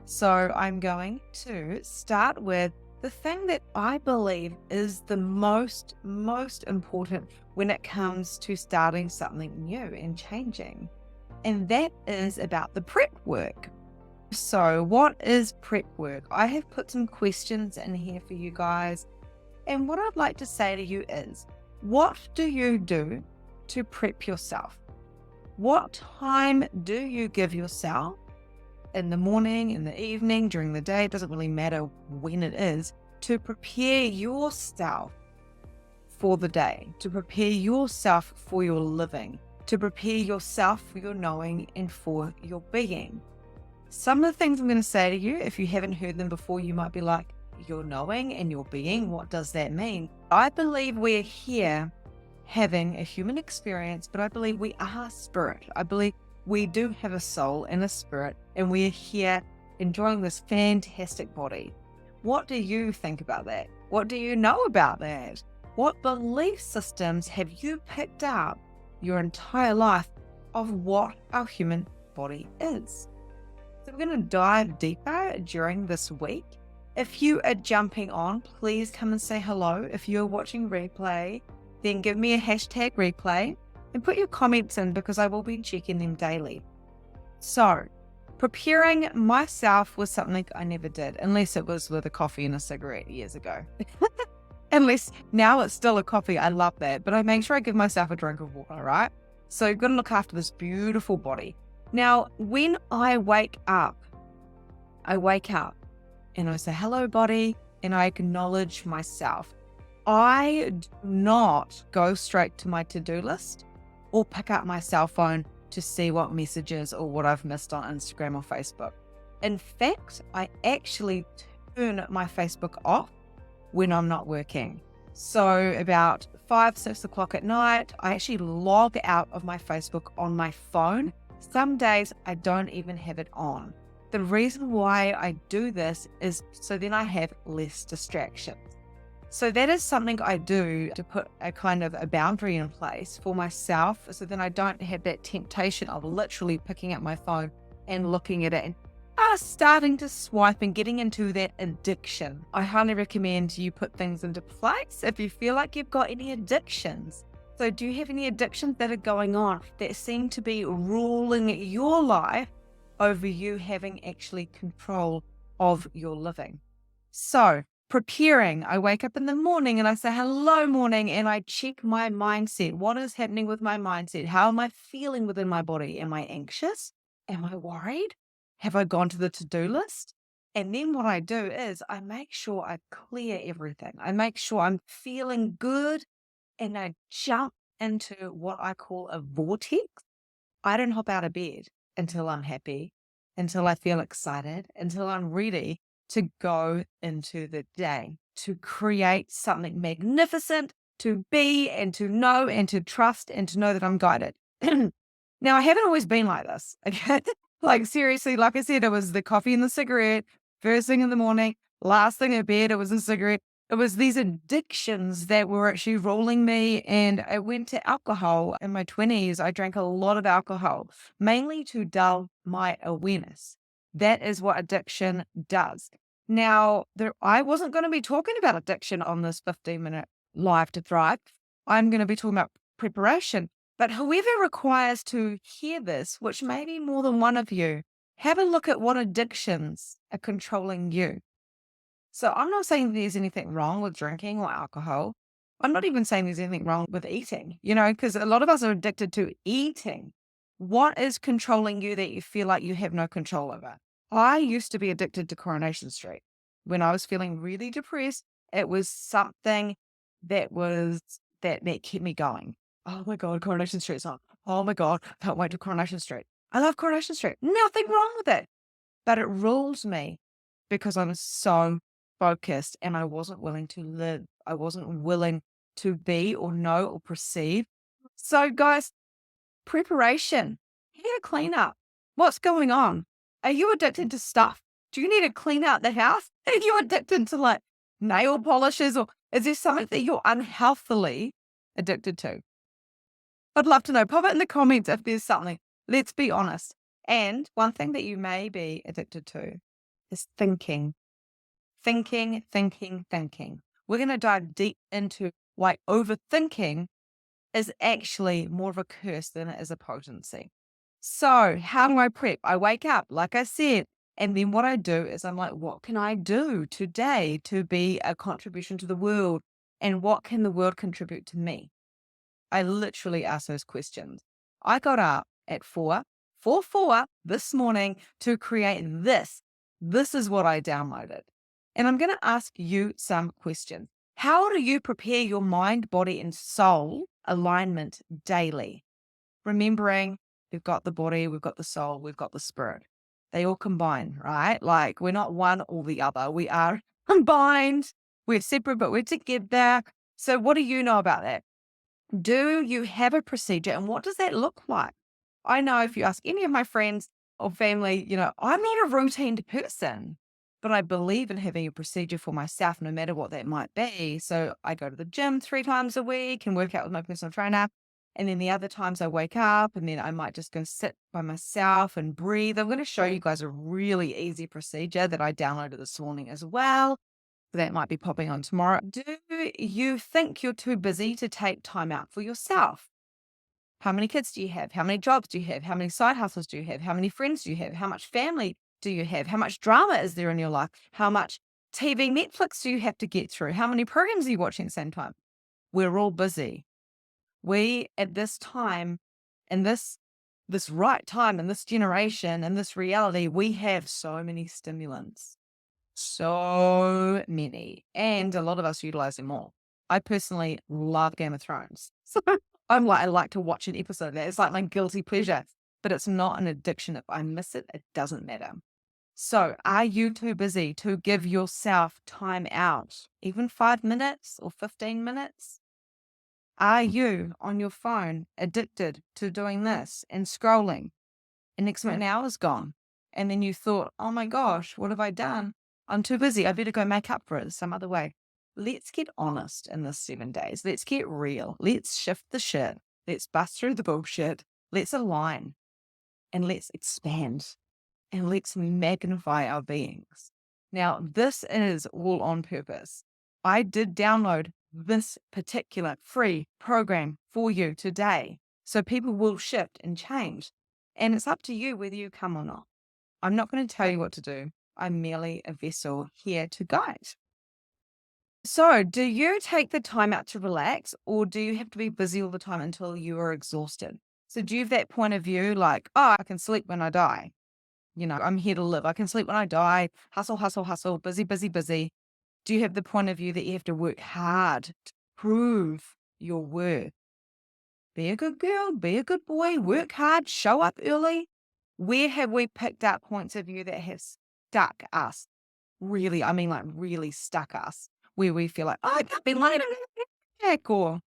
So I'm going to start with the thing that I believe is the most important when it comes to starting something new and changing. And that is about the prep work. So, what is prep work? I have put some questions in here for you guys. And what I'd like to say to you is, what do you do to prep yourself? What time do you give yourself in the morning, in the evening, during the day? It doesn't really matter when it is, to prepare yourself for the day, to prepare yourself for your living, to prepare yourself for your knowing and for your being. Some of the things I'm going to say to you, if you haven't heard them before, you might be like, your knowing and your being, what does that mean? I believe we're here having a human experience, but I believe we are spirit. I believe we do have a soul and a spirit, and we're here enjoying this fantastic body. What do you think about that? What do you know about that? What belief systems have you picked up your entire life of what our human body is? So we're going to dive deeper during this week. If you are jumping on, please come and say hello. If you're watching replay, then give me a hashtag replay and put your comments in because I will be checking them daily. So, preparing myself was something I never did, unless it was with a coffee and a cigarette years ago. Unless now it's still a coffee, I love that, but I make sure I give myself a drink of water, right? So you've got to look after this beautiful body. Now, when I wake up and I say, hello, body, and I acknowledge myself. I do not go straight to my to-do list or pick up my cell phone to see what messages or what I've missed on Instagram or Facebook. In fact, I actually turn my Facebook off when I'm not working. So about 5, 6 o'clock at night, I actually log out of my Facebook on my phone. Some days I don't even have it on. The reason why I do this is so then I have less distractions. So that is something I do to put a kind of a boundary in place for myself, so then I don't have that temptation of literally picking up my phone and looking at it and starting to swipe and getting into that addiction. I highly recommend you put things into place if you feel like you've got any addictions. So do you have any addictions that are going on that seem to be ruling your life over you having actually control of your living? So preparing, I wake up in the morning and I say, hello, morning, and I check my mindset. What is happening with my mindset? How am I feeling within my body? Am I anxious? Am I worried? Have I gone to the to-do list? And then what I do is I make sure I clear everything. I make sure I'm feeling good and I jump into what I call a vortex. I don't hop out of bed until I'm happy, until I feel excited, until I'm ready to go into the day, to create something magnificent, to be and to know and to trust and to know that I'm guided. Now, I haven't always been like this. Okay. Like seriously, like I said, it was the coffee and the cigarette, first thing in the morning, last thing in bed, it was a cigarette. It was these addictions that were actually ruling me. And I went to alcohol in my 20s. I drank a lot of alcohol, mainly to dull my awareness. That is what addiction does. Now, I wasn't going to be talking about addiction on this 15-minute Live to Thrive. I'm going to be talking about preparation. But whoever requires to hear this, which may be more than one of you, have a look at what addictions are controlling you. So I'm not saying there's anything wrong with drinking or alcohol. I'm not even saying there's anything wrong with eating, because a lot of us are addicted to eating. What is controlling you that you feel like you have no control over? I used to be addicted to Coronation Street. When I was feeling really depressed, it was something that kept me going. Oh my God, Coronation Street's on. Oh my God, can't wait to Coronation Street. I love Coronation Street. Nothing wrong with it. But it rules me because I'm so focused and I wasn't willing to live. I wasn't willing to be or know or perceive. So guys, preparation. You need to clean up. What's going on? Are you addicted to stuff? Do you need to clean out the house? Are you addicted to like nail polishes, or is there something that you're unhealthily addicted to? I'd love to know. Pop it in the comments if there's something. Let's be honest. And one thing that you may be addicted to is thinking. Thinking, thinking, thinking. We're going to dive deep into why overthinking is actually more of a curse than it is a potency. So, how do I prep? I wake up, like I said, and then what I do is I'm like, what can I do today to be a contribution to the world? And what can the world contribute to me? I literally ask those questions. I got up at 4 this morning to create this. This is what I downloaded. And I'm going to ask you some questions. How do you prepare your mind, body, and soul alignment daily? Remembering we've got the body, we've got the soul, we've got the spirit. They all combine, right? Like we're not one or the other. We are combined. We're separate, but we're together. So what do you know about that? Do you have a procedure and what does that look like? I know if you ask any of my friends or family, I'm not a routine person, but I believe in having a procedure for myself, no matter what that might be. So I go to the gym 3 times a week and work out with my personal trainer. And then the other times I wake up and then I might just go sit by myself and breathe. I'm going to show you guys a really easy procedure that I downloaded this morning as well. That might be popping on tomorrow. Do you think you're too busy to take time out for yourself? How many kids do you have? How many jobs do you have? How many side hustles do you have? How many friends do you have? How much family do you have? How much drama is there in your life? How much TV, Netflix do you have to get through? How many programs are you watching at the same time? We're all busy. We, at this time, in this right time, in this generation, in this reality, we have so many stimulants. So many. And a lot of us utilize them all. I personally love Game of Thrones. So I like to watch an episode of that. It's like my guilty pleasure, but it's not an addiction. If I miss it, it doesn't matter. So are you too busy to give yourself time out, even 5 minutes or 15 minutes? Are you on your phone addicted to doing this and scrolling? And next minute, an hour's gone. And then you thought, oh my gosh, what have I done? I'm too busy. I better go make up for it some other way. Let's get honest in this 7 days. Let's get real. Let's shift the shit. Let's bust through the bullshit. Let's align and let's expand and let's magnify our beings. Now, this is all on purpose. I did download this particular free program for you today. So people will shift and change. And it's up to you whether you come or not. I'm not going to tell you what to do. I'm merely a vessel here to guide. So, do you take the time out to relax or do you have to be busy all the time until you are exhausted? So, do you have that point of view like, oh, I can sleep when I die? I'm here to live. I can sleep when I die. Hustle, hustle, hustle. Busy, busy, busy. Do you have the point of view that you have to work hard to prove your worth? Be a good girl, be a good boy, work hard, show up early. Where have we picked up points of view that have stuck us? Really, I mean, like really stuck us, where we feel like, oh, I can't be late back, or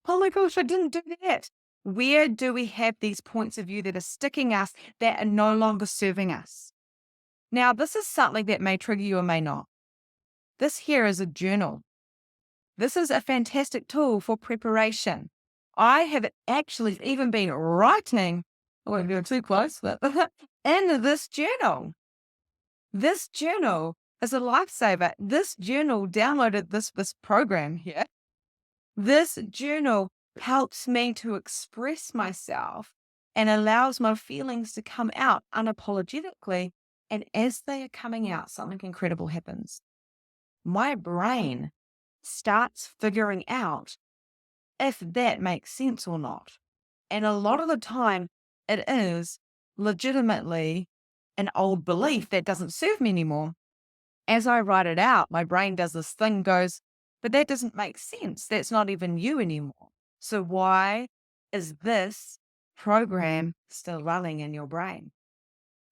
oh my gosh, I didn't do that. Where do we have these points of view that are sticking us that are no longer serving us? Now, this is something that may trigger you or may not. This here is a journal. This is a fantastic tool for preparation. I have actually even been writing, I won't go too close, but in this journal. This journal is a lifesaver. This journal downloaded this program here. This journal helps me to express myself and allows my feelings to come out unapologetically. And as they are coming out, something incredible happens. My brain starts figuring out if that makes sense or not. And a lot of the time, it is legitimately an old belief that doesn't serve me anymore. As I write it out, my brain does this thing, goes, but that doesn't make sense. That's not even you anymore. So why is this program still running in your brain?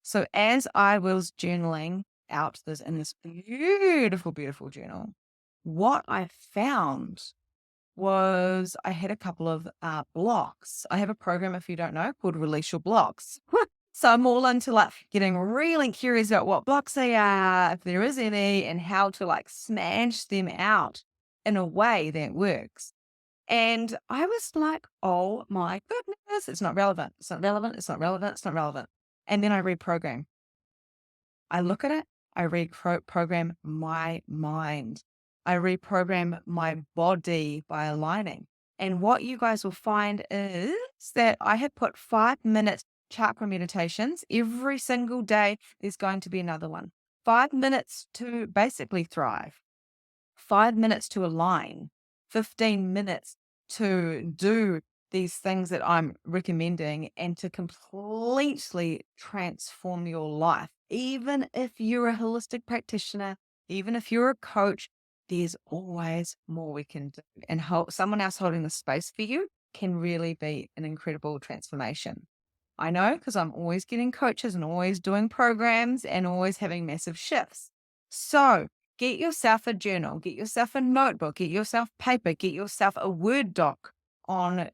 So as I was journaling out this in this beautiful, beautiful journal, what I found was I had a couple of blocks. I have a program, if you don't know, called Release Your Blocks. So I'm all into like getting really curious about what blocks they are, if there is any, and how to like smash them out in a way that works. And I was like, oh my goodness, it's not relevant. It's not relevant. It's not relevant. It's not relevant. And then I reprogram. I look at it. I reprogram my mind. I reprogram my body by aligning. And what you guys will find is that I have put 5 minute chakra meditations every single day. There's going to be another one. 5 minutes to basically thrive, 5 minutes to align, 15 minutes to do these things that I'm recommending and to completely transform your life. Even if you're a holistic practitioner, even if you're a coach, there's always more we can do. And someone else holding the space for you can really be an incredible transformation. I know because I'm always getting coaches and always doing programs and always having massive shifts. So get yourself a journal, get yourself a notebook, get yourself paper, get yourself a Word doc or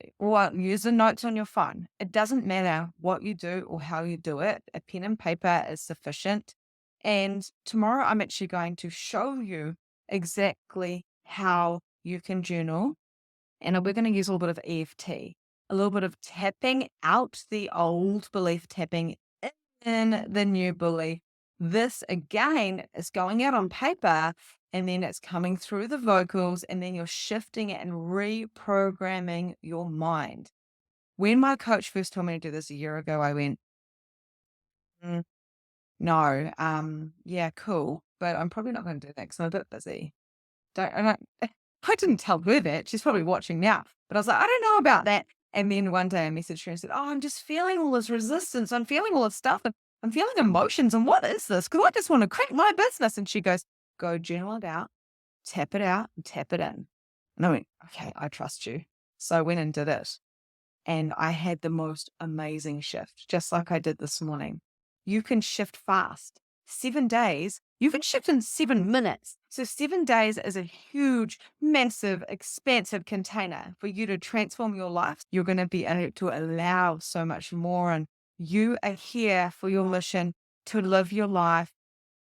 use the notes on your phone. It doesn't matter what you do or how you do it. A pen and paper is sufficient. And tomorrow I'm actually going to show you exactly how you can journal. And we're going to use a little bit of EFT, a little bit of tapping out the old belief, tapping in the new belief. This again is going out on paper and then it's coming through the vocals and then you're shifting it and reprogramming your mind. When my coach first told me to do this a year ago, I went, no, yeah, cool. But I'm probably not going to do that because I'm a bit busy. I didn't tell her that. She's probably watching now. But I was like, I don't know about that. And then one day I messaged her and said, oh, I'm just feeling all this resistance. I'm feeling all this stuff. And I'm feeling emotions. And what is this? Because I just want to crack my business. And she goes, go journal it out, tap it out, and tap it in. And I went, okay, I trust you. So I went and did it. And I had the most amazing shift, just like I did this morning. You can shift fast. 7 days, you can shift in 7 minutes. So 7 days is a huge, massive, expansive container for you to transform your life. You're going to be able to allow so much more. And you are here for your mission to live your life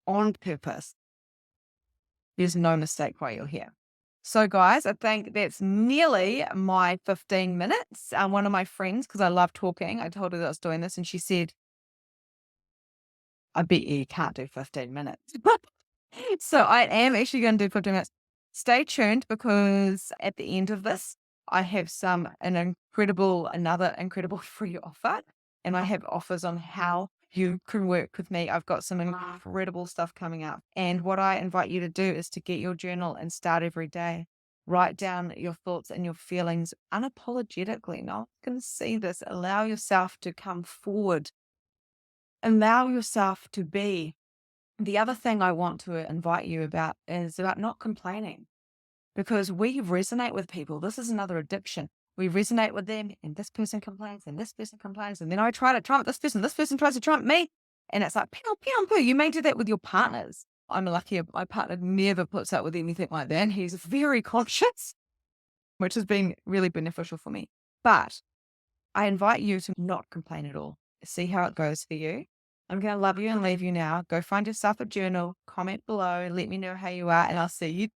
on purpose. There's no mistake why you're here. So guys, I think that's nearly my 15 minutes. One of my friends, because I love talking, I told her that I was doing this and she said, I bet you can't do 15 minutes. So I am actually going to do 15 minutes. Stay tuned because at the end of this, I have another incredible free offer. And I have offers on how you can work with me. I've got some incredible stuff coming up. And what I invite you to do is to get your journal and start every day. Write down your thoughts and your feelings unapologetically. No one can see this. Allow yourself to come forward. Allow yourself to be. The other thing I want to invite you about is about not complaining because we resonate with people. This is another addiction. We resonate with them and this person complains and this person complains. And then I try to trump this person tries to trump me. And it's like, pew, pew, pew. You may do that with your partners. I'm lucky my partner never puts up with anything like that. And he's very conscious, which has been really beneficial for me. But I invite you to not complain at all. See how it goes for you. I'm going to love you and leave you now. Go find yourself a journal, comment below, let me know how you are, and I'll see you